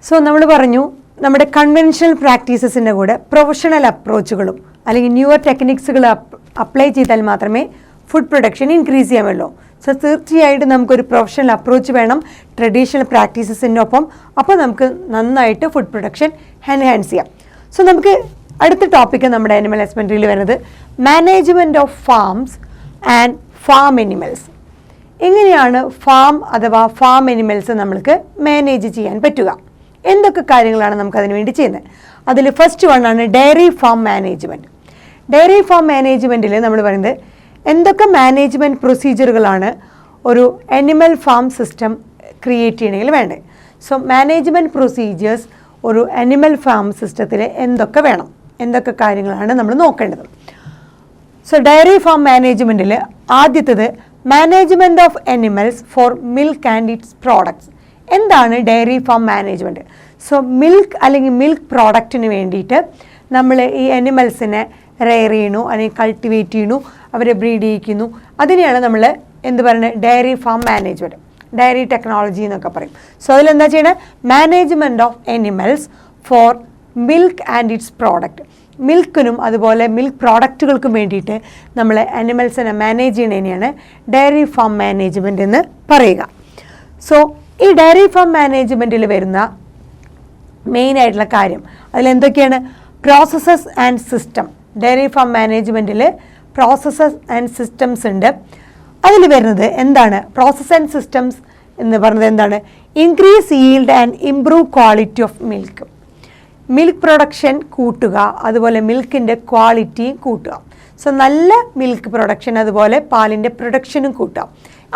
So നമ്മൾ പറഞ്ഞു നമ്മുടെ കൺവെൻഷണൽ പ്രാക്ടീസസിൻ്റെ കൂടെ പ്രൊഫഷണൽ അപ്രോച്ചുകളും അല്ലെങ്കിൽ ന്യൂവർ ടെക്നിക്സുകൾ അപ്ലൈ ചെയ്താൽ മാത്രമേ ഫുഡ് പ്രൊഡക്ഷൻ ഇൻക്രീസ് ചെയ്യാൻ പറ്റുള്ളൂ. സോ തീർച്ചയായിട്ടും നമുക്കൊരു പ്രൊഫഷണൽ അപ്രോച്ച് വേണം ട്രഡീഷണൽ പ്രാക്ടീസസിനൊപ്പം. അപ്പോൾ നമുക്ക് നന്നായിട്ട് ഫുഡ് പ്രൊഡക്ഷൻ എൻഹാൻസ് ചെയ്യാം. സോ നമുക്ക് അടുത്ത ടോപ്പിക്ക് നമ്മുടെ അനിമൽ ഹസ്ബൻഡറിയിൽ വരുന്നത് management of farms and farm animals. എങ്ങനെയാണ് ഫാം അഥവാ ഫാം അനിമൽസ് നമ്മൾക്ക് മാനേജ് ചെയ്യാൻ പറ്റുക, എന്തൊക്കെ കാര്യങ്ങളാണ് നമുക്ക് അതിനു വേണ്ടി ചെയ്യുന്നത്. അതിൽ ഫസ്റ്റ് വണ്ണാണ് dairy farm management. Dairy farm മാനേജ്മെൻറ്റിൽ നമ്മൾ പറയുന്നത് എന്തൊക്കെ മാനേജ്മെൻറ്റ് പ്രൊസീജിയറുകളാണ് ഒരു അനിമൽ ഫാം സിസ്റ്റം ക്രിയേറ്റ് ചെയ്യണമെങ്കിൽ വേണ്ടത്. സോ മാനേജ്മെൻറ്റ് പ്രൊസീജിയേഴ്സ് ഒരു അനിമൽ ഫാം സിസ്റ്റത്തിൽ എന്തൊക്കെ വേണം, എന്തൊക്കെ കാര്യങ്ങളാണ് നമ്മൾ നോക്കേണ്ടത്. സോ ഡയറി ഫാം മാനേജ്മെൻറ്റിൽ ആദ്യത്തേത് management of animals for milk and its products. എന്താണ് dairy farm management? So milk അല്ലെങ്കിൽ മിൽക്ക് പ്രോഡക്റ്റിന് വേണ്ടിയിട്ട് നമ്മൾ ഈ അനിമൽസിനെ റെയർ ചെയ്യണു അല്ലെങ്കിൽ കൾട്ടിവേറ്റ് ചെയ്യണു, അവരെ ബ്രീഡ് ചെയ്യിക്കുന്നു. അതിനെയാണ് നമ്മൾ എന്ത് പറയുന്നത്, dairy farm management, dairy technology എന്നൊക്കെ പറയും. സോ അതിലെന്താ ചെയ്യണത്, management of animals for milk and its product. മിൽക്കിനും അതുപോലെ മിൽക്ക് പ്രോഡക്റ്റുകൾക്കും വേണ്ടിയിട്ട് നമ്മൾ അനിമൽസിനെ മാനേജ് ചെയ്യണതിനെയാണ് ഡയറി ഫാം മാനേജ്മെൻറ്റ് എന്ന് പറയുക. സോ ഈ ഡയറി ഫാം മാനേജ്മെൻറ്റിൽ വരുന്ന മെയിനായിട്ടുള്ള കാര്യം അതിലെന്തൊക്കെയാണ്, processes and system. Dairy farm മാനേജ്മെൻറ്റിൽ പ്രോസസ്സസ് ആൻഡ് സിസ്റ്റംസ് ഉണ്ട്. അതിൽ വരുന്നത് എന്താണ്, പ്രോസസ് ആൻഡ് സിസ്റ്റംസ് എന്ന് പറയുന്നത് എന്താണ്, increase yield and improve quality of milk. Milk production കൂട്ടുക, അതുപോലെ മിൽക്കിൻ്റെ ക്വാളിറ്റിയും കൂട്ടുക. സോ നല്ല മിൽക്ക് പ്രൊഡക്ഷൻ അതുപോലെ പാലിൻ്റെ പ്രൊഡക്ഷനും കൂട്ടുക.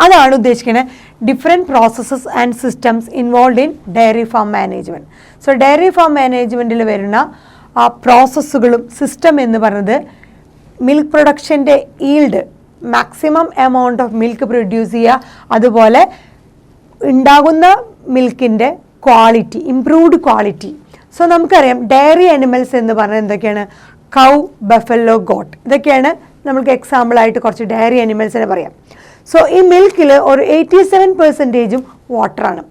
അതാണ് ഉദ്ദേശിക്കുന്നത് different processes and systems involve in dairy farm management. So dairy farm മാനേജ്മെൻറ്റിൽ വരുന്ന ആ പ്രോസസ്സുകളും സിസ്റ്റം എന്ന് പറയുന്നത് മിൽക്ക് പ്രൊഡക്ഷൻ്റെ yield, maximum amount of milk produce ചെയ്യുക, അതുപോലെ ഉണ്ടാകുന്ന മിൽക്കിൻ്റെ ക്വാളിറ്റി, ഇംപ്രൂവ്ഡ് ക്വാളിറ്റി. സോ നമുക്കറിയാം ഡയറി അനിമൽസ് എന്ന് പറഞ്ഞാൽ എന്തൊക്കെയാണ്, കൗ, ബഫല്ലോ, ഗോട്ട്, ഇതൊക്കെയാണ് നമുക്ക് എക്സാമ്പിളായിട്ട് കുറച്ച് ഡയറി അനിമൽസിനെ പറയാം. സോ ഈ മിൽക്കിൽ ഒരു 87% വാട്ടറാണ്,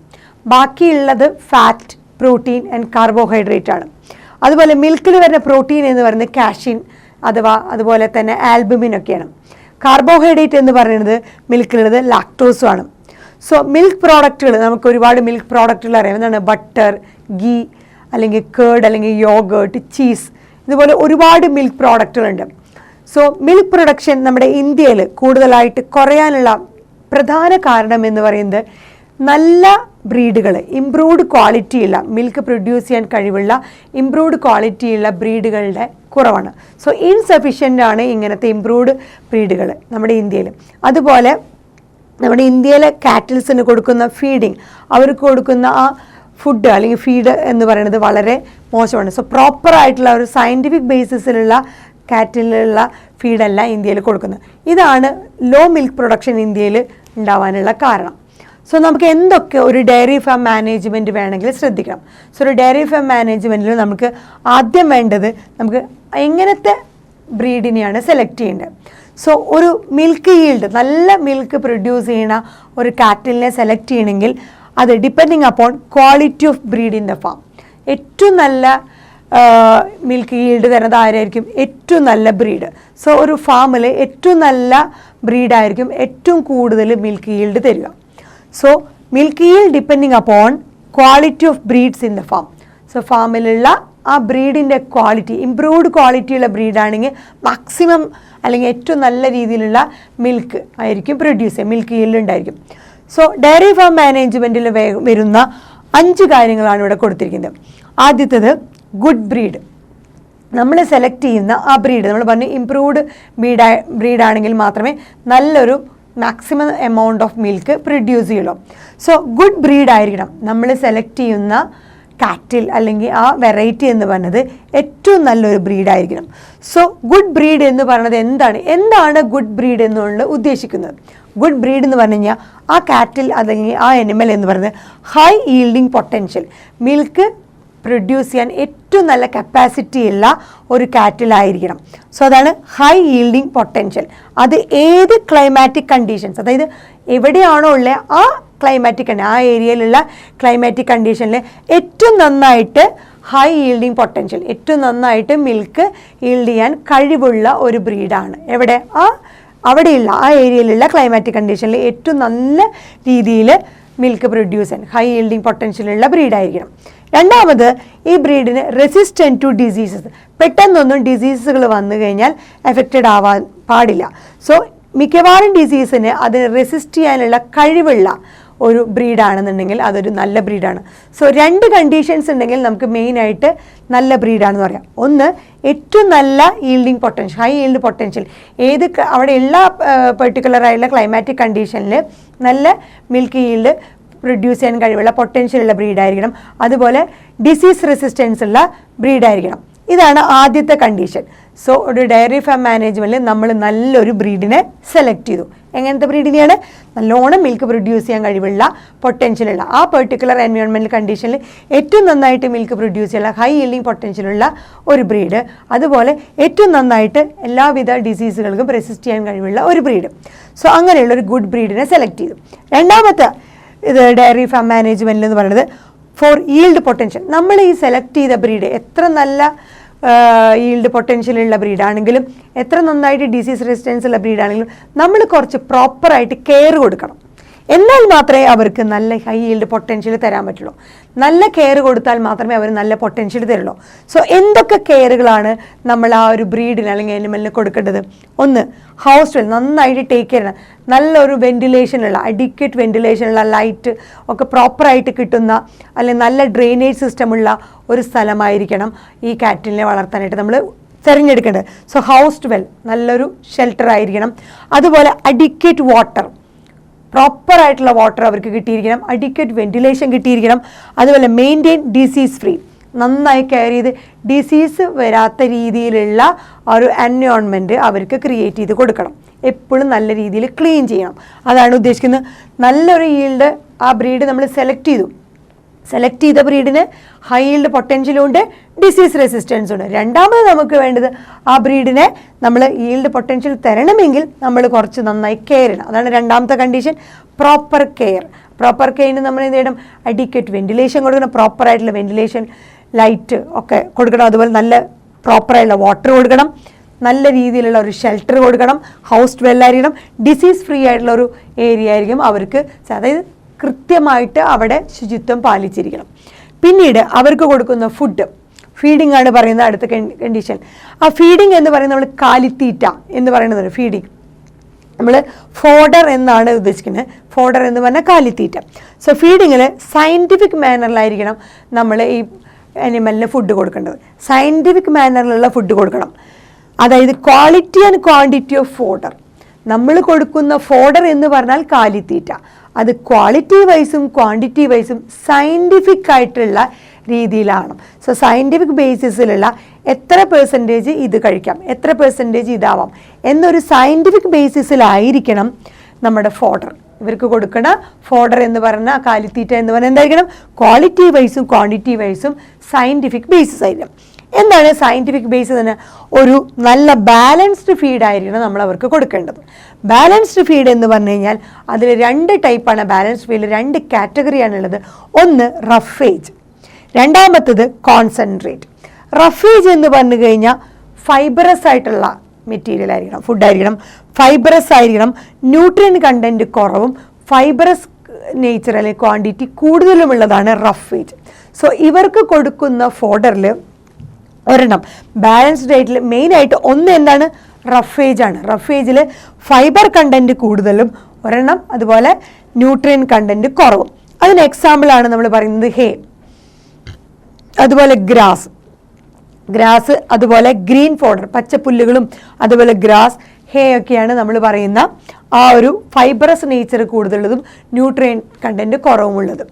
ബാക്കിയുള്ളത് ഫാറ്റ്, പ്രോട്ടീൻ ആൻഡ് കാർബോഹൈഡ്രേറ്റ് ആണ്. അതുപോലെ മിൽക്കിൽ വരുന്ന പ്രോട്ടീൻ എന്ന് പറയുന്നത് കാഷിൻ അഥവാ അതുപോലെ തന്നെ ആൽബുമിൻ ഒക്കെയാണ്. കാർബോഹൈഡ്രേറ്റ് എന്ന് പറയുന്നത് മിൽക്കിലുള്ളത് ലാക്ടോസും ആണ്. സോ മിൽക്ക് പ്രോഡക്റ്റുകൾ, നമുക്ക് ഒരുപാട് മിൽക്ക് പ്രോഡക്റ്റുകൾ അറിയാം. എന്താണ്, ബട്ടർ, ഗീ അല്ലെങ്കിൽ കേർഡ് അല്ലെങ്കിൽ യോഗേർട്ട്, ചീസ്, ഇതുപോലെ ഒരുപാട് മിൽക്ക് പ്രോഡക്റ്റുകളുണ്ട്. സോ മിൽക്ക് പ്രൊഡക്ഷൻ നമ്മുടെ ഇന്ത്യയിൽ കൂടുതലായിട്ട് കുറയാനുള്ള പ്രധാന കാരണം എന്ന് പറയുന്നത് നല്ല ബ്രീഡുകൾ, ഇംപ്രൂവ്ഡ് ക്വാളിറ്റിയുള്ള മിൽക്ക് പ്രൊഡ്യൂസ് ചെയ്യാൻ കഴിവുള്ള ഇംപ്രൂവ്ഡ് ക്വാളിറ്റിയുള്ള ബ്രീഡുകളുടെ കുറവാണ്. സോ ഇൻസഫിഷ്യൻ്റ് ആണ് ഇങ്ങനത്തെ ഇംപ്രൂവ്ഡ് ബ്രീഡുകൾ നമ്മുടെ ഇന്ത്യയിൽ. അതുപോലെ നമ്മുടെ ഇന്ത്യയിലെ കാറ്റിൽസിന് കൊടുക്കുന്ന ഫീഡിങ്, അവർക്ക് കൊടുക്കുന്ന ആ ഫുഡ് അല്ലെങ്കിൽ ഫീഡ് എന്ന് പറയുന്നത് വളരെ മോശമാണ്. സോ പ്രോപ്പറായിട്ടുള്ള ഒരു സയൻറ്റിഫിക് ബേസിസിലുള്ള കാറ്റിലുള്ള ഫീഡല്ല ഇന്ത്യയിൽ കൊടുക്കുന്നത്. ഇതാണ് ലോ മിൽക്ക് പ്രൊഡക്ഷൻ ഇന്ത്യയിൽ ഉണ്ടാവാനുള്ള കാരണം. സോ നമുക്ക് എന്തൊക്കെ ഒരു ഡയറി ഫാം മാനേജ്മെൻറ്റ് വേണമെങ്കിൽ ശ്രദ്ധിക്കണം. സോ ഒരു ഡയറി ഫാം മാനേജ്മെൻറ്റിൽ നമുക്ക് ആദ്യം വേണ്ടത് നമുക്ക് എങ്ങനത്തെ ബ്രീഡിനെയാണ് സെലക്ട് ചെയ്യേണ്ടത്. സോ ഒരു മിൽക്ക് ഈൽഡ്, നല്ല മിൽക്ക് പ്രൊഡ്യൂസ് ചെയ്യുന്ന ഒരു കാറ്റിലിനെ സെലക്ട് ചെയ്യണമെങ്കിൽ അത് depending upon quality of breed in the farm. ഏറ്റവും നല്ല മിൽക്ക് ഈൽഡ് തരുന്നത് ആരായിരിക്കും, ഏറ്റവും നല്ല ബ്രീഡ്. സോ ഒരു ഫാമിൽ ഏറ്റവും നല്ല ബ്രീഡായിരിക്കും ഏറ്റവും കൂടുതൽ മിൽക്ക് ഈൽഡ് തരിക. So milk yield depending upon quality of breeds in the farm. So ഫാമിലുള്ള ആ ബ്രീഡിൻ്റെ ക്വാളിറ്റി, ഇംപ്രൂവ്ഡ് ക്വാളിറ്റിയുള്ള ബ്രീഡാണെങ്കിൽ മാക്സിമം അല്ലെങ്കിൽ ഏറ്റവും നല്ല രീതിയിലുള്ള മിൽക്ക് ആയിരിക്കും പ്രൊഡ്യൂസ് ചെയ്യുക, മിൽക്ക് ഈൽഡ് ഉണ്ടായിരിക്കും. സോ ഡയറി ഫാം മാനേജ്മെൻറ്റിൽ വരുന്ന 5 കാര്യങ്ങളാണ് ഇവിടെ കൊടുത്തിരിക്കുന്നത്. ആദ്യത്തേത് ഗുഡ് ബ്രീഡ്. നമ്മൾ സെലക്ട് ചെയ്യുന്ന ആ ബ്രീഡ്, നമ്മൾ പറഞ്ഞു ഇംപ്രൂവ്ഡ് ബ്രീഡാണെങ്കിൽ മാത്രമേ നല്ലൊരു maximum amount of milk produce ചെയ്യുള്ളൂ. സോ ഗുഡ് ബ്രീഡ് ആയിരിക്കണം നമ്മൾ സെലക്ട് ചെയ്യുന്ന കാറ്റിൽ അല്ലെങ്കിൽ ആ വെറൈറ്റി എന്ന് പറയുന്നത് ഏറ്റവും നല്ലൊരു ബ്രീഡായിരിക്കണം. സോ ഗുഡ് ബ്രീഡ് എന്ന് പറയുന്നത് എന്താണ് ഗുഡ് ബ്രീഡ് എന്നുകൊണ്ട് ഉദ്ദേശിക്കുന്നത്? ഗുഡ് ബ്രീഡ് എന്ന് പറഞ്ഞു കഴിഞ്ഞാൽ ആ കാറ്റിൽ അല്ലെങ്കിൽ ആ അനിമൽ എന്ന് പറയുന്നത് high yielding potential, milk produce ചെയ്യാൻ ഏറ്റവും നല്ല കപ്പാസിറ്റി ഉള്ള ഒരു കാറ്റിലായിരിക്കണം. സോ അതാണ് ഹൈ ഈൽഡിങ് പൊട്ടൻഷ്യൽ. അത് ഏത് ക്ലൈമാറ്റിക് കണ്ടീഷൻസ്, അതായത് എവിടെയാണോ ഉള്ളത് ആ ക്ലൈമാറ്റിക് ആ ഏരിയയിലുള്ള ക്ലൈമാറ്റിക് കണ്ടീഷനിൽ ഏറ്റവും നന്നായിട്ട് ഹൈ ഈൽഡിങ് പൊട്ടൻഷ്യൽ, ഏറ്റവും നന്നായിട്ട് മിൽക്ക് ഈൽഡ് ചെയ്യാൻ കഴിവുള്ള ഒരു ബ്രീഡാണ്. എവിടെ അവിടെയുള്ള ആ ഏരിയയിലുള്ള ക്ലൈമാറ്റിക് കണ്ടീഷനിൽ ഏറ്റവും നല്ല രീതിയിൽ മിൽക്ക് പ്രൊഡ്യൂസ് ചെയ്യാൻ ഹൈ ഈൽഡിങ് പൊട്ടൻഷ്യലുള്ള ബ്രീഡായിരിക്കണം. രണ്ടാമത്, ഈ ബ്രീഡിന് റെസിസ്റ്റൻറ്റ് ടു ഡിസീസസ്, പെട്ടെന്നൊന്നും ഡിസീസുകൾ വന്നു കഴിഞ്ഞാൽ എഫക്റ്റഡ് ആവാൻ പാടില്ല. സോ മിക്കവാറും ഡിസീസിന് അതിന് റെസിസ്റ്റ് ചെയ്യാനുള്ള കഴിവുള്ള ഒരു ബ്രീഡാണെന്നുണ്ടെങ്കിൽ അതൊരു നല്ല ബ്രീഡാണ്. സോ 2 കണ്ടീഷൻസ് ഉണ്ടെങ്കിൽ നമുക്ക് മെയിനായിട്ട് നല്ല ബ്രീഡാണെന്ന് പറയാം. ഒന്ന്, ഏറ്റവും നല്ല yielding potential, high yield potential, അവിടെ എല്ലാ പെർട്ടിക്കുലറായിട്ടുള്ള ക്ലൈമാറ്റിക് കണ്ടീഷനിൽ നല്ല മിൽക്ക് ഈൽഡ് പ്രൊഡ്യൂസ് ചെയ്യാൻ കഴിവുള്ള പൊട്ടൻഷ്യലുള്ള ബ്രീഡായിരിക്കണം. അതുപോലെ ഡിസീസ് റെസിസ്റ്റൻസ് ഉള്ള ബ്രീഡായിരിക്കണം. ഇതാണ് ആദ്യത്തെ കണ്ടീഷൻ. സോ ഒരു ഡയറി ഫാം മാനേജ്മെൻറ്റിൽ നമ്മൾ നല്ലൊരു ബ്രീഡിനെ സെലക്ട് ചെയ്തു. എങ്ങനത്തെ ബ്രീഡിനെയാണ്? നല്ലോണം മിൽക്ക് പ്രൊഡ്യൂസ് ചെയ്യാൻ കഴിവുള്ള പൊട്ടൻഷ്യലുള്ള ആ പെർട്ടിക്കുലർ എൻവയോൺമെൻറ്റൽ കണ്ടീഷനിൽ ഏറ്റവും നന്നായിട്ട് മിൽക്ക് പ്രൊഡ്യൂസ് ചെയ്യാനുള്ള ഹൈ ഈൽഡിങ് പൊട്ടൻഷ്യലുള്ള ഒരു ബ്രീഡ്, അതുപോലെ ഏറ്റവും നന്നായിട്ട് എല്ലാവിധ ഡിസീസുകൾക്കും റെസിസ്റ്റ് ചെയ്യാൻ കഴിവുള്ള ഒരു ബ്രീഡ്. സോ അങ്ങനെയുള്ള ഒരു ഗുഡ് ബ്രീഡിനെ സെലക്ട് ചെയ്തു. രണ്ടാമത്തെ ഇത് ഡയറി ഫാം മാനേജ്മെൻറ്റിൽ എന്ന് പറയുന്നത് ഫോർ ഈൽഡ് പൊട്ടൻഷ്യൽ. നമ്മൾ ഈ സെലക്ട് ചെയ്ത ബ്രീഡ് എത്ര നല്ല ഈൽഡ് പൊട്ടൻഷ്യലുള്ള ബ്രീഡാണെങ്കിലും എത്ര നന്നായിട്ട് ഡിസീസ് റെസിസ്റ്റൻസ് ഉള്ള ബ്രീഡാണെങ്കിലും നമ്മൾ കുറച്ച് പ്രോപ്പറായിട്ട് കെയർ കൊടുക്കണം. എന്നാൽ മാത്രമേ അവർക്ക് നല്ല ഹൈ ഈൽഡ് പൊട്ടൻഷ്യൽ തരാൻ പറ്റുള്ളൂ. നല്ല കെയർ കൊടുത്താൽ മാത്രമേ അവർ നല്ല പൊട്ടൻഷ്യൽ തരുള്ളൂ. സോ എന്തൊക്കെ കെയറുകളാണ് നമ്മൾ ആ ഒരു ബ്രീഡിന് അല്ലെങ്കിൽ അനിമലിന് കൊടുക്കേണ്ടത്? ഒന്ന്, ഹൗസ് വെൽ, നന്നായിട്ട് ടേക്ക് കെയർ ചെയ്യണം. നല്ലൊരു വെന്റിലേഷനുള്ള, അഡിക്വേറ്റ് വെന്റിലേഷനുള്ള, ലൈറ്റ് ഒക്കെ പ്രോപ്പറായിട്ട് കിട്ടുന്ന അല്ലെങ്കിൽ നല്ല ഡ്രെയിനേജ് സിസ്റ്റമുള്ള ഒരു സ്ഥലമായിരിക്കണം ഈ കാറ്റിലിനെ വളർത്താനായിട്ട് നമ്മൾ തിരഞ്ഞെടുക്കേണ്ടത്. സോ ഹൗസ് വെൽ, നല്ലൊരു ഷെൽട്ടർ ആയിരിക്കണം. അതുപോലെ അഡിക്വേറ്റ് വാട്ടർ, പ്രോപ്പറായിട്ടുള്ള വാട്ടർ അവർക്ക് കിട്ടിയിരിക്കണം. അഡിക്വേറ്റ് വെന്റിലേഷൻ കിട്ടിയിരിക്കണം. അതുപോലെ മെയിൻറ്റെയിൻ ഡിസീസ് ഫ്രീ, നന്നായി കെയർ ചെയ്ത് ഡിസീസ് വരാത്ത രീതിയിലുള്ള ഒരു എൻവയോൺമെൻറ്റ് അവർക്ക് ക്രിയേറ്റ് ചെയ്ത് കൊടുക്കണം. എപ്പോഴും നല്ല രീതിയിൽ ക്ലീൻ ചെയ്യണം. അതാണ് ഉദ്ദേശിക്കുന്നത്. നല്ലൊരു ഈൽഡ് ആ ബ്രീഡ് നമ്മൾ സെലക്ട് ചെയ്ത ബ്രീഡിന് ഹൈ ഈൽഡ് പൊട്ടൻഷ്യലും ഉണ്ട്, ഡിസീസ് റെസിസ്റ്റൻസും ഉണ്ട്. രണ്ടാമത് നമുക്ക് വേണ്ടത് ആ ബ്രീഡിനെ നമ്മൾ ഈൽഡ് പൊട്ടൻഷ്യൽ തരണമെങ്കിൽ നമ്മൾ കുറച്ച് നന്നായി കെയർ ചെയ്യണം. അതാണ് രണ്ടാമത്തെ കണ്ടീഷൻ, പ്രോപ്പർ കെയർ. പ്രോപ്പർ കെയറിന് നമ്മൾ എന്ത് ചെയ്യണം? അഡിക്വേറ്റ് വെന്റിലേഷൻ കൊടുക്കണം, പ്രോപ്പറായിട്ടുള്ള വെന്റിലേഷൻ, ലൈറ്റ് ഒക്കെ കൊടുക്കണം. അതുപോലെ നല്ല പ്രോപ്പറായിട്ടുള്ള വാട്ടർ കൊടുക്കണം, നല്ല രീതിയിലുള്ള ഒരു ഷെൽട്ടർ കൊടുക്കണം, ഹൗസ് വെല്ലായിരിക്കണം, ഡിസീസ് ഫ്രീ ആയിട്ടുള്ള ഒരു ഏരിയ ആയിരിക്കും അവർക്ക്. അതായത് കൃത്യമായിട്ട് അവിടെ ശുചിത്വം പാലിച്ചിരിക്കണം. പിന്നീട് അവർക്ക് കൊടുക്കുന്ന ഫുഡ്, ഫീഡിംഗ് ആണ് പറയുന്നത് അടുത്ത കണ്ടീഷൻ. ആ ഫീഡിംഗ് എന്ന് പറയുന്നത് നമ്മൾ കാലിത്തീറ്റ എന്ന് പറയുന്നത് ഫീഡിംഗ്, നമ്മൾ ഫോഡർ എന്നാണ് ഉദ്ദേശിക്കുന്നത്. ഫോഡർ എന്ന് പറഞ്ഞാൽ കാലിത്തീറ്റ. സോ ഫീഡിങ്ങിൽ സയൻറ്റിഫിക് മാനറിലായിരിക്കണം നമ്മൾ ഈ അനിമലിന് ഫുഡ് കൊടുക്കേണ്ടത്. സയൻറ്റിഫിക് മാനറിലുള്ള ഫുഡ് കൊടുക്കണം. അതായത് quality and quantity of fodder. നമ്മൾ കൊടുക്കുന്ന ഫോഡർ എന്ന് പറഞ്ഞാൽ കാലിത്തീറ്റ, അത് ക്വാളിറ്റി വൈസും ക്വാണ്ടിറ്റി വൈസും സയൻറ്റിഫിക് ആയിട്ടുള്ള രീതിയിലാണ്. സോ സയൻറ്റിഫിക് ബേസിസിലുള്ള എത്ര പെർസെൻറ്റേജ് ഇത് കഴിക്കാം, എത്ര പെർസെൻറ്റേജ് ഇതാവാം എന്നൊരു സയൻറ്റിഫിക് ബേസിസിലായിരിക്കണം നമ്മുടെ ഫോഡർ. ഇവർക്ക് കൊടുക്കുന്ന ഫോഡർ എന്ന് പറഞ്ഞാൽ കാലിത്തീറ്റ എന്ന് പറഞ്ഞാൽ എന്തായിരിക്കണം? ക്വാളിറ്റി വൈസും ക്വാണ്ടിറ്റി വൈസും സയൻറ്റിഫിക് ബേസിസ് ആയിരിക്കണം. എന്താണ് സയൻറ്റിഫിക് ബേസ് തന്നെ? ഒരു നല്ല ബാലൻസ്ഡ് ഫീഡായിരിക്കണം നമ്മൾ അവർക്ക് കൊടുക്കേണ്ടത്. ബാലൻസ്ഡ് ഫീഡ് എന്ന് പറഞ്ഞു കഴിഞ്ഞാൽ അതിൽ 2 ടൈപ്പാണ്. ബാലൻസ്ഡ് ഫീഡിൽ 2 കാറ്റഗറിയാണുള്ളത്. ഒന്ന് റഫേജ്, രണ്ടാമത്തത് കോൺസെൻട്രേറ്റ്. റഫേജ് എന്ന് പറഞ്ഞു കഴിഞ്ഞാൽ ഫൈബറസ് ആയിട്ടുള്ള മെറ്റീരിയൽ ആയിരിക്കണം, ഫുഡായിരിക്കണം, ഫൈബറസ് ആയിരിക്കണം, ന്യൂട്രിയൻ കണ്ടൻറ്റ് കുറവും ഫൈബറസ് നേച്ചർ അല്ലെങ്കിൽ ക്വാണ്ടിറ്റി കൂടുതലുമുള്ളതാണ് റഫേജ്. സോ ഇവർക്ക് കൊടുക്കുന്ന ഫോഡറിൽ ഒരെണ്ണം ബാലൻസ്ഡ് ഡയറ്റിൽ മെയിനായിട്ട് ഒന്ന് എന്താണ്? റഫേജ് ആണ്. റഫേജിൽ ഫൈബർ കണ്ടൻറ്റ് കൂടുതലും ഒരെണ്ണം, അതുപോലെ ന്യൂട്രിയൻ കണ്ടൻറ്റ് കുറവും. അതിന് എക്സാമ്പിളാണ് നമ്മൾ പറയുന്നത് ഹേ, അതുപോലെ ഗ്രാസ്, അതുപോലെ ഗ്രീൻ ഫോഡർ, പച്ചപ്പുല്ലുകളും അതുപോലെ ഗ്രാസ്, ഹേ ഒക്കെയാണ് നമ്മൾ പറയുന്ന ആ ഒരു ഫൈബറസ് നേച്ചർ കൂടുതലുള്ളതും ന്യൂട്രിയൻ കണ്ടൻറ്റ് കുറവുമുള്ളത്.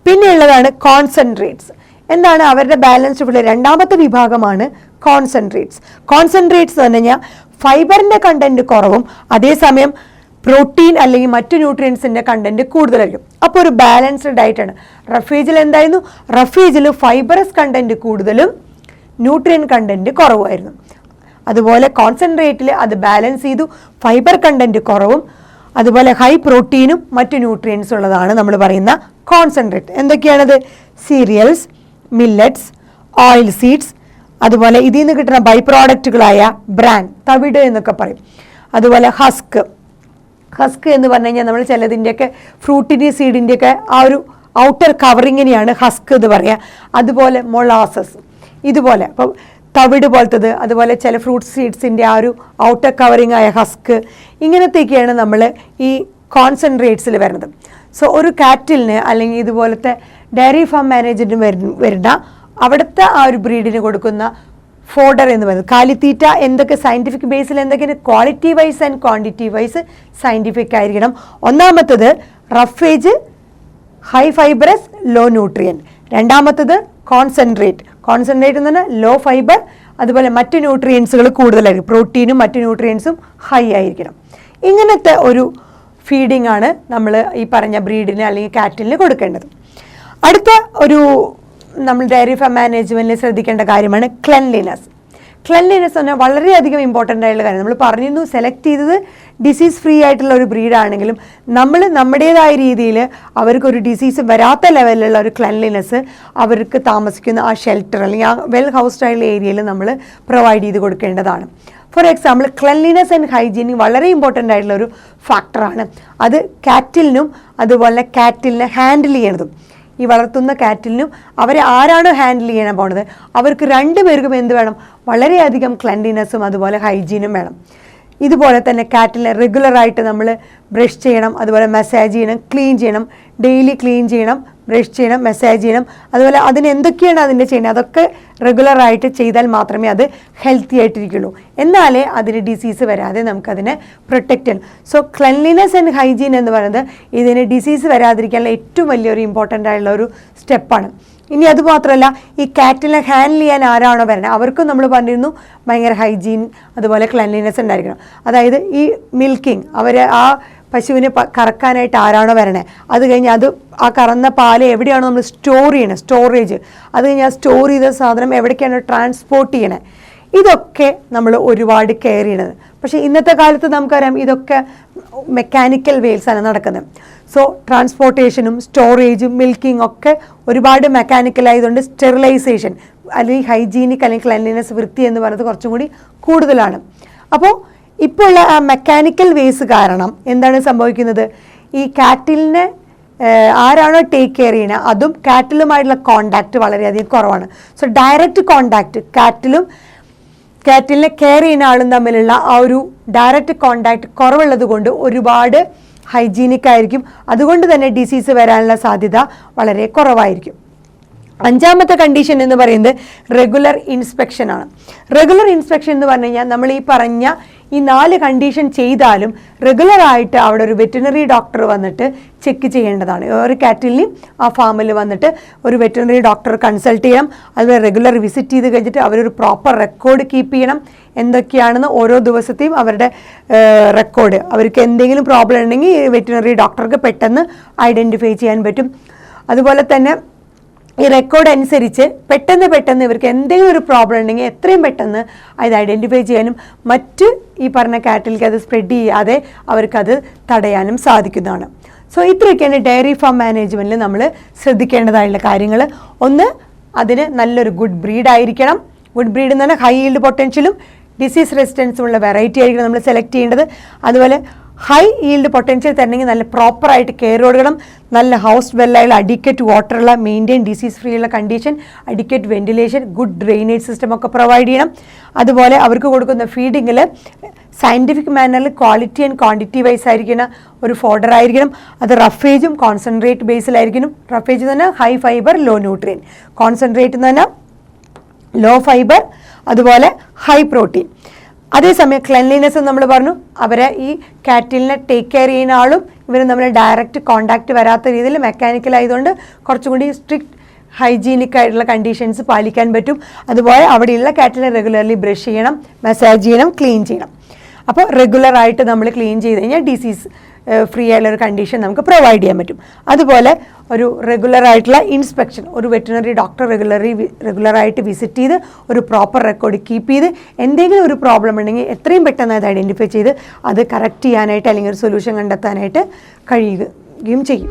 പിന്നെയുള്ളതാണ് കോൺസെൻട്രേറ്റ്സ്. എന്താണ് അവരുടെ ബാലൻസ്ഡ് ഫുഡ്? രണ്ടാമത്തെ വിഭാഗമാണ് കോൺസെൻട്രേറ്റ്സ്. കോൺസെൻട്രേറ്റ്സ് എന്ന് പറഞ്ഞാൽ ഫൈബറിൻ്റെ കണ്ടൻറ്റ് കുറവും അതേസമയം പ്രോട്ടീൻ അല്ലെങ്കിൽ മറ്റു ന്യൂട്രിയൻസിൻ്റെ കണ്ടൻറ്റ് കൂടുതലായിരിക്കും. അപ്പോൾ ഒരു ബാലൻസ്ഡ് ഡയറ്റാണ്. റഫേജിൽ എന്തായിരുന്നു? റഫേജിൽ ഫൈബറസ് കണ്ടൻറ്റ് കൂടുതലും ന്യൂട്രിയൻ കണ്ടൻറ്റ് കുറവായിരുന്നു. അതുപോലെ കോൺസെൻട്രേറ്റിൽ അത് ബാലൻസ് ചെയ്തു, ഫൈബർ കണ്ടൻറ്റ് കുറവും അതുപോലെ ഹൈ പ്രോട്ടീനും മറ്റു ന്യൂട്രിയൻസ് ഉള്ളതാണ് നമ്മൾ പറയുന്ന കോൺസെൻട്രേറ്റ്. എന്തൊക്കെയാണത്? സീരിയൽസ്, മില്ലറ്റ്സ്, ഓയിൽ സീഡ്സ്, അതുപോലെ ഇതിൽ നിന്ന് കിട്ടുന്ന ബൈ പ്രോഡക്റ്റുകളായ ബ്രാൻ, തവിട് എന്നൊക്കെ പറയും. അതുപോലെ ഹസ്ക് എന്ന് പറഞ്ഞു കഴിഞ്ഞാൽ നമ്മൾ ചിലതിൻ്റെയൊക്കെ ഫ്രൂട്ടിൻ്റെ സീഡിൻ്റെയൊക്കെ ആ ഒരു ഔട്ടർ കവറിങ്ങിനെയാണ് ഹസ്ക് എന്ന് പറയുക. അതുപോലെ മൊളാസസ്, ഇതുപോലെ അപ്പോൾ തവിട് പോലത്തത്, അതുപോലെ ചില ഫ്രൂട്ട് സീഡ്സിൻ്റെ ആ ഒരു ഔട്ടർ കവറിങ് ആയ ഹസ്ക്, ഇങ്ങനത്തെയൊക്കെയാണ് നമ്മൾ ഈ കോൺസെൻട്രേറ്റ്സിൽ വരുന്നത്. സോ ഒരു കാറ്റിലിന് അല്ലെങ്കിൽ ഇതുപോലത്തെ ഡയറി ഫാം മാനേജറിന് വരുന്ന അവിടുത്തെ ആ ഒരു ബ്രീഡിന് കൊടുക്കുന്ന ഫോഡർ എന്ന് പറയുന്നത് കാലിത്തീറ്റ എന്തൊക്കെ സയൻറ്റിഫിക് ബേസിൽ എന്തൊക്കെയാണ്? Quality wise and quantity wise scientific ആയിരിക്കണം. ഒന്നാമത്തത് roughage, high fibrous, low nutrient. രണ്ടാമത്തത് കോൺസെൻട്രേറ്റ് എന്ന് പറഞ്ഞാൽ ലോ ഫൈബർ, അതുപോലെ മറ്റു ന്യൂട്രിയൻസുകൾ കൂടുതലായിരിക്കും, പ്രോട്ടീനും മറ്റു ന്യൂട്രിയൻസും ഹൈ ആയിരിക്കണം. ഇങ്ങനത്തെ ഒരു ഫീഡിംഗ് ആണ് നമ്മൾ ഈ പറഞ്ഞ ബ്രീഡിന് അല്ലെങ്കിൽ കാറ്റിലിന് കൊടുക്കേണ്ടത്. അടുത്ത ഒരു നമ്മൾ ഡയറി ഫാം മാനേജ്മെൻറ്റിൽ ശ്രദ്ധിക്കേണ്ട കാര്യമാണ് ക്ലെൻലിനെസ്. ക്ലെൻലിനെസ് പറഞ്ഞാൽ വളരെയധികം ഇമ്പോർട്ടൻ്റ് ആയിട്ടുള്ള കാര്യം. നമ്മൾ പറഞ്ഞിരുന്നു സെലക്ട് ചെയ്തത് ഡിസീസ് ഫ്രീ ആയിട്ടുള്ള ഒരു ബ്രീഡാണെങ്കിലും നമ്മൾ നമ്മുടേതായ രീതിയിൽ അവർക്കൊരു ഡിസീസ് വരാത്ത ലെവലിലുള്ള ഒരു ക്ലെൻലിനെസ് അവർക്ക് താമസിക്കുന്ന ആ ഷെൽട്ടർ അല്ലെങ്കിൽ ആ വെൽ ഹൗസ്ഡ് ആയിട്ടുള്ള ഏരിയയിൽ നമ്മൾ പ്രൊവൈഡ് ചെയ്ത് കൊടുക്കേണ്ടതാണ്. For example cleanliness and hygiene വളരെ ഇമ്പോർട്ടൻ്റ് ആയിട്ടുള്ള ഒരു ഫാക്ടറാണ്. അത് കാറ്റിലിനും അതുപോലെ കാറ്റിലിനെ ഹാൻഡിൽ ചെയ്യണതും ഈ വളർത്തുന്ന കാറ്റിലിനും അവരെ ആരാണോ ഹാൻഡിൽ ചെയ്യാൻ പോകുന്നത് അവർക്ക് രണ്ടുപേർക്കും എന്ത് വേണം? വളരെയധികം ക്ലെൻലിനെസ്സും അതുപോലെ ഹൈജീനും വേണം. ഇതുപോലെ തന്നെ കാറ്റിലിനെ റെഗുലറായിട്ട് നമ്മൾ ബ്രഷ് ചെയ്യണം, അതുപോലെ മസാജ് ചെയ്യണം, ക്ലീൻ ചെയ്യണം, ഡെയിലി ക്ലീൻ ചെയ്യണം, ബ്രഷ് ചെയ്യണം, മസാജ് ചെയ്യണം. അതുപോലെ അതിന് എന്തൊക്കെയാണ് അതിൻ്റെ ചെയ്യുന്നത് അതൊക്കെ റെഗുലറായിട്ട് ചെയ്താൽ മാത്രമേ അത് ഹെൽത്തി ആയിട്ടിരിക്കുള്ളൂ. എന്നാലേ അതിന് ഡിസീസ് വരാതെ നമുക്കതിനെ പ്രൊട്ടക്റ്റ് ചെയ്യണം. സോ ക്ലെൻലിനെസ് ആൻഡ് ഹൈജീൻ എന്ന് പറയുന്നത് ഇതിന് ഡിസീസ് വരാതിരിക്കാനുള്ള ഏറ്റവും വലിയൊരു ഇമ്പോർട്ടൻ്റ് ആയിട്ടുള്ള ഒരു സ്റ്റെപ്പാണ്. ഇനി അതുമാത്രമല്ല, ഈ കാറ്റിനെ ഹാൻഡിൽ ചെയ്യാൻ ആരാണോ വരുന്നത് അവർക്കും നമ്മൾ പറഞ്ഞിരുന്നു ഭയങ്കര ഹൈജീൻ അതുപോലെ ക്ലെൻലിനെസ് ഉണ്ടായിരിക്കണം. അതായത് ഈ മിൽക്കിങ് അവർ ആ പശുവിനെ കറക്കാനായിട്ട് ആരാണോ വരണേ അത് കഴിഞ്ഞ് അത് ആ കറന്ന പാല് എവിടെയാണോ നമ്മൾ സ്റ്റോർ ചെയ്യണേ, സ്റ്റോറേജ്, അത് കഴിഞ്ഞ് ആ സ്റ്റോർ ചെയ്ത സാധനം എവിടേക്കാണോ ട്രാൻസ്പോർട്ട് ചെയ്യണേ, ഇതൊക്കെ നമ്മൾ ഒരുപാട് കെയർ ചെയ്യണത്. പക്ഷേ ഇന്നത്തെ കാലത്ത് നമുക്കറിയാം ഇതൊക്കെ മെക്കാനിക്കൽ വേൽസാണ് നടക്കുന്നത്. സോ ട്രാൻസ്പോർട്ടേഷനും സ്റ്റോറേജും മിൽക്കിംഗ് ഒക്കെ ഒരുപാട് മെക്കാനിക്കലായതുകൊണ്ട് സ്റ്റെറിലൈസേഷൻ അല്ലെങ്കിൽ ഹൈജീനിക് അല്ലെങ്കിൽ ക്ലെൻലിനെസ് വൃത്തി എന്ന് പറയുന്നത് കുറച്ചും കൂടി കൂടുതലാണ്. അപ്പോൾ ഇപ്പോൾ ഉള്ള ആ മെക്കാനിക്കൽ വേസ് കാരണം എന്താണ് സംഭവിക്കുന്നത്? ഈ കാറ്റിലിനെ ആരാണോ ടേക്ക് കെയർ ചെയ്യുന്നത് അതും കാറ്റിലുമായിട്ടുള്ള കോണ്ടാക്റ്റ് വളരെയധികം കുറവാണ്. സോ ഡയറക്റ്റ് കോണ്ടാക്റ്റ് കാറ്റിലിനെ കെയർ ചെയ്യുന്ന ആളും തമ്മിലുള്ള ആ ഒരു ഡയറക്റ്റ് കോണ്ടാക്റ്റ് കുറവുള്ളത് കൊണ്ട് ഒരുപാട് ഹൈജീനിക് ആയിരിക്കും. അതുകൊണ്ട് തന്നെ ഡിസീസ് വരാനുള്ള സാധ്യത വളരെ കുറവായിരിക്കും. അഞ്ചാമത്തെ കണ്ടീഷൻ എന്ന് പറയുന്നത് റെഗുലർ ഇൻസ്പെക്ഷൻ ആണ്. റെഗുലർ ഇൻസ്പെക്ഷൻ എന്ന് പറഞ്ഞു കഴിഞ്ഞാൽ നമ്മൾ ഈ പറഞ്ഞ ഈ 4 കണ്ടീഷൻ ചെയ്താലും റെഗുലറായിട്ട് അവിടെ ഒരു വെറ്റിനറി ഡോക്ടർ വന്നിട്ട് ചെക്ക് ചെയ്യേണ്ടതാണ്. ഒരു കാറ്റിലിനെയും ആ ഫാമിൽ വന്നിട്ട് ഒരു വെറ്റിനറി ഡോക്ടർ കൺസൾട്ട് ചെയ്യണം. അതുപോലെ റെഗുലർ വിസിറ്റ് ചെയ്ത് കഴിഞ്ഞിട്ട് അവരൊരു പ്രോപ്പർ റെക്കോർഡ് കീപ്പ് ചെയ്യണം. എന്തൊക്കെയാണെന്ന് ഓരോ ദിവസത്തെയും അവരുടെ റെക്കോർഡ്, അവർക്ക് എന്തെങ്കിലും പ്രോബ്ലം ഉണ്ടെങ്കിൽ വെറ്റിനറി ഡോക്ടർക്ക് പെട്ടെന്ന് ഐഡൻറ്റിഫൈ ചെയ്യാൻ പറ്റും. അതുപോലെ തന്നെ ഈ റെക്കോർഡ് അനുസരിച്ച് പെട്ടെന്ന് ഇവർക്ക് എന്തെങ്കിലും ഒരു പ്രോബ്ലം ഉണ്ടെങ്കിൽ എത്രയും പെട്ടെന്ന് അത് ഐഡൻറ്റിഫൈ ചെയ്യാനും മറ്റ് ഈ പറഞ്ഞ കാറ്റിലേക്ക് അത് സ്പ്രെഡ് ചെയ്യാതെ അവർക്കത് തടയാനും സാധിക്കുന്നതാണ്. സോ ഇത്രയൊക്കെയാണ് ഡയറി ഫാം മാനേജ്മെൻറ്റിൽ നമ്മൾ ശ്രദ്ധിക്കേണ്ടതായുള്ള കാര്യങ്ങൾ. ഒന്ന്, അതിന് നല്ലൊരു ഗുഡ് ബ്രീഡ് ആയിരിക്കണം. ഗുഡ് ബ്രീഡ് എന്ന് പറഞ്ഞാൽ ഹൈ ഈൽഡ് പൊട്ടൻഷ്യലും ഡിസീസ് റെസിസ്റ്റൻസും ഉള്ള വെറൈറ്റി ആയിരിക്കണം നമ്മൾ സെലക്ട് ചെയ്യേണ്ടത്. അതുപോലെ ഹൈ ഈൽഡ് പൊട്ടൻഷ്യൽ തരണമെങ്കിൽ നല്ല പ്രോപ്പറായിട്ട് കെയർ കൊടുക്കണം. നല്ല ഹൗസ് വെല്ലായുള്ള അഡിക്വേറ്റ് വാട്ടറുള്ള മെയിൻറ്റെയിൻ ഡിസീസ് ഫ്രീ ഉള്ള condition, adequate ventilation, good drainage system ഒക്കെ പ്രൊവൈഡ് ചെയ്യണം. അതുപോലെ അവർക്ക് കൊടുക്കുന്ന ഫീഡിങ്ങിൽ സയൻറ്റിഫിക് മാനറിൽ ക്വാളിറ്റി ആൻഡ് ക്വാണ്ടിറ്റി വൈസ് ആയിരിക്കുന്ന ഒരു ഫോഡർ ആയിരിക്കണം. അത് റഫേജും കോൺസെൻട്രേറ്റ് ബേസിലായിരിക്കണം. റഫേജ് എന്ന് പറഞ്ഞാൽ high fibre low nutrient, concentrate എന്ന് പറഞ്ഞാൽ ലോ ഫൈബർ അതുപോലെ ഹൈ പ്രോട്ടീൻ. അതേസമയം ക്ലെൻലിനെസ് നമ്മൾ പറഞ്ഞു, അവരെ ഈ കാറ്റിലിനെ ടേക്ക് കെയർ ചെയ്യുന്ന ആളും ഇവരും തമ്മിൽ ഡയറക്റ്റ് കോണ്ടാക്റ്റ് വരാത്ത രീതിയിൽ മെക്കാനിക്കൽ ആയതുകൊണ്ട് കുറച്ചും കൂടി സ്ട്രിക്റ്റ് ഹൈജീനിക് ആയിട്ടുള്ള കണ്ടീഷൻസ് പാലിക്കാൻ പറ്റും. അതുപോലെ അവിടെയുള്ള കാറ്റിനെ റെഗുലർലി ബ്രഷ് ചെയ്യണം, മസാജ് ചെയ്യണം, ക്ലീൻ ചെയ്യണം. അപ്പോൾ റെഗുലറായിട്ട് നമ്മൾ ക്ലീൻ ചെയ്ത് കഴിഞ്ഞാൽ ഡിസീസ് ഫ്രീ ആയിട്ടുള്ള ഒരു കണ്ടീഷൻ നമുക്ക് പ്രൊവൈഡ് ചെയ്യാൻ പറ്റും. അതുപോലെ ഒരു റെഗുലറായിട്ടുള്ള ഇൻസ്പെക്ഷൻ, ഒരു വെറ്റിനറി ഡോക്ടർ റെഗുലറായിട്ട് വിസിറ്റ് ചെയ്ത് ഒരു പ്രോപ്പർ റെക്കോർഡ് കീപ്പ് ചെയ്ത് എന്തെങ്കിലും ഒരു പ്രോബ്ലം ഉണ്ടെങ്കിൽ എത്രയും പെട്ടെന്ന് അത് ഐഡൻറ്റിഫൈ ചെയ്ത് അത് കറക്റ്റ് ചെയ്യാനായിട്ട് അല്ലെങ്കിൽ ഒരു സൊല്യൂഷൻ കണ്ടെത്താനായിട്ട് കഴിയുകയും ചെയ്യും.